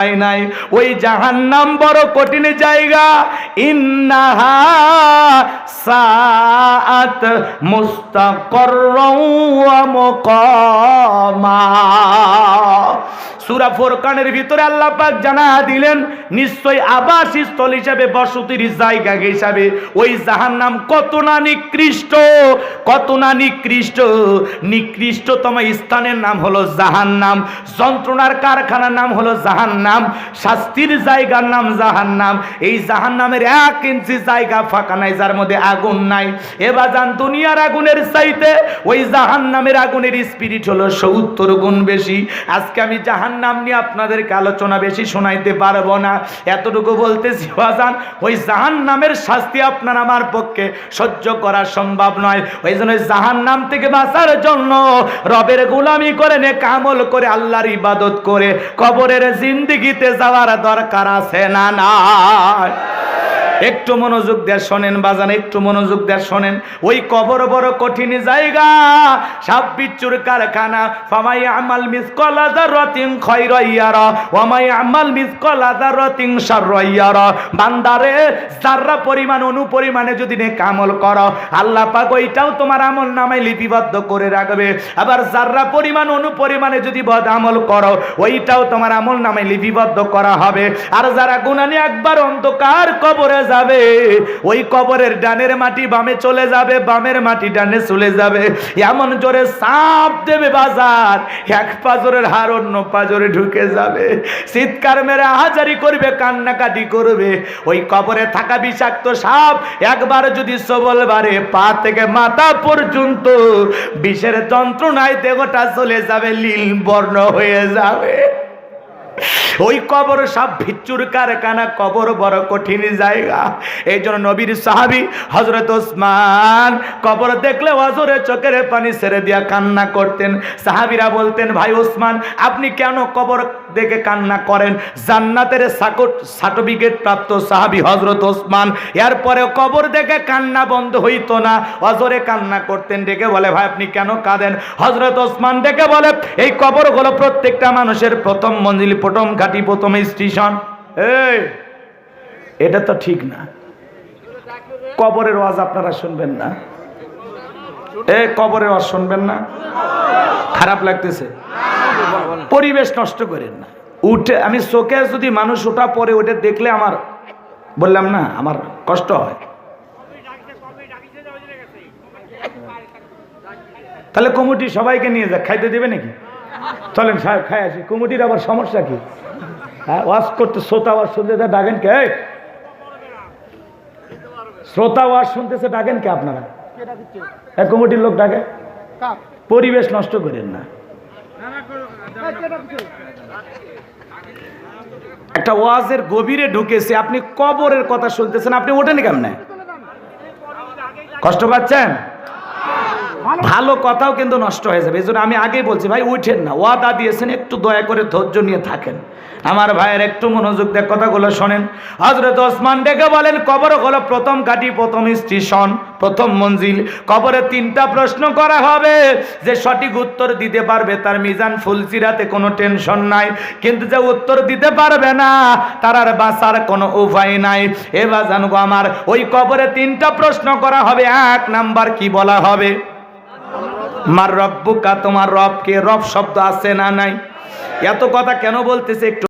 নাই। ওই জাহান্নাম বড় কঠিন জায়গা। ইন্নাহা সাআত মুস্তাকাররাও ওয়া মুকামা। সূরা ফুরকানের ভিতরে আল্লাহ পাক জানা দিলেন নিশ্চয় আবাসস্থল হিসাবে বসতির জায়গা হিসাবে ওই জাহান্নাম কত না নিকৃষ্ট, কত না নিকৃষ্ট। নিকৃষ্টতম স্থানের নাম হলো জাহান্নাম, যন্ত্রণার কারখানার নাম হলো জাহান্নাম, শাস্তির জায়গার নাম জাহান্নাম। এই জাহান্নামের 1 ইঞ্চি জায়গা ফাঁকা নাই যার মধ্যে আগুন নাই। এবার জান দুনিয়ার আগুনের চাইতে ওই জাহান্নামের আগুনের স্পিরিট হলো 70 গুণ বেশি। আজকে আমি জাহান্নাম নিয়ে আপনাদেরকে আলোচনা বেশি শোনাইতে পারবো না, এতটুকু বলতেছি বাজান ওই জাহান্নামের শাস্তি আপনার আমার পক্ষে সহ্য করা সম্ভব নয়। ওই জন্য জাহান্নাম থেকে বাঁচার জন্য রবের গোলামি করে নেক আমল করে আল্লাহর ইবাদত করে কবরের জিন্দেগিতে যাওয়ার দরকার আছে না নাই? একটু মনোযোগ দিয়ে শোনেন বাজান, একটু মনোযোগ দিয়ে শোনেন। ওই কবর বড় কঠিন জায়গা, সাপ বিচ্ছুর কারখানা। ফামাই আমাল মিসকালা যাররাতিন খায়রান ইয়ারা ওয়া মাই আমাল মিসকালা যাররাতিন শাররান ইয়ারা। বান্দারে যারা পরিমাণ অনুপরিমাণে যদি নেক আমল করো আল্লাহ পাক ওইটাও তোমার আমল নামায় লিপিবদ্ধ করে রাখবে। আবার যারা পরিমাণ অনুপরিমাণে যদি বদ আমল করো ওইটাও তোমার আমল নামায় লিপিবদ্ধ করা হবে। আর যারা গুনাহ নিয়ে একবার অন্ধকার কবরে যাবে ওই কবরের ডানের মাটি বামে চলে যাবে, বামের মাটি ডানে চলে যাবে। এমন জোরে সাপ দেবে বাজার, এক পাজরের হাড় অন্য পাজরে ঢুকে যাবে। চিৎকার মেরে হাজারি করবে, কান্নাকাটি করবে। ওই কবরে থাকা বিষাক্ত সাপ একবার যদি সবল বারে পা থেকে মাথা পর্যন্ত বিষের যন্ত্রণায় দেহটা চলে যাবে, নীল বর্ণ হয়ে যাবে। ওই কবর সব ভিচ্চুর কারখানা, কবর বড় কঠিন জায়গা। এই জন্য নবীর সাহাবী হযরত ওসমান কবর দেখলে অজরে চোখের পানি ছেড়ে দিয়া কান্না করতেন। সাহাবীরা বলতেন ভাই ওসমান আপনি কেন কবর দেখে কান্না করেন? জান্নাতের সার্টিফিকেট প্রাপ্ত সাহাবী হযরত ওসমান, এরপরে কবর দেখে কান্না বন্ধ হইতো না, অজরে কান্না করতেন। ডেকে বলে ভাই আপনি কেন কাঁদেন? হযরত ওসমান ডেকে বলে এই কবর হলো প্রত্যেকটা মানুষের প্রথম মঞ্জিল, প্রথম ঘাটি, প্রথম স্টেশন। এই এটা তো ঠিক না, কবরের ওয়াজ আপনারা শুনবেন না? এই কবরের ওয়াজ শুনবেন না? খারাপ লাগতেছে? পরিবেশ নষ্ট করেন না। উঠে আমি চোখে যদি মানুষ ওঠা পরে ওটা দেখলে আমার বললাম না আমার কষ্ট হয়। তাহলে কমিটি সবাইকে নিয়ে যাক, খাইতে দেবে নাকি? চলেন সাহেব খাই আসি। কমিটির আবার সমস্যা কি? হ্যাঁ ওয়াজ করতে শ্রোতা ওয়াজ শুনতে ডাকেন কে? শ্রোতা ওয়াজ শুনতেছে ডাকেন কে আপনারা? কমিটির লোক ডাকে। পরিবেশ নষ্ট করেন না। একটা ওয়াজের গভীরে ঢুকেছে, আপনি কবরের কথা শুনতেছেন, আপনি ওঠেন কেমনে? কষ্ট পাচ্ছেন? ভালো কথাও কিন্তু নষ্ট হয়ে যাবে। এই জন্য আমি আগেই বলছি ভাই উঠেন না, ওয়াদা দিয়েছেন, একটু দয়া করে ধৈর্য নিয়ে থাকেন। আমার ভাইয়ের একটু মনোযোগ দিয়ে কথাগুলো শোনেন। হযরত ওসমান ডেকে বলেন কবর হলো প্রথম ঘাটি, প্রথম স্টেশন, প্রথম মঞ্জিল। কবরে 3টা প্রশ্ন করা হবে, যে সঠিক উত্তর দিতে পারবে তার মিজান ফুলসিরাতে কোনো টেনশন নাই, কিন্তু যে উত্তর দিতে পারবে না তার আর বাঁচার কোনো উপায় নাই। এবার জানবো আমার ওই কবরে 3টা প্রশ্ন করা হবে। 1 নাম্বার কি বলা হবে? মার রব্বুকা, তোমার রব কে? রব শব্দ আছে না নাই? এত কথা কেন বলতেছে একটু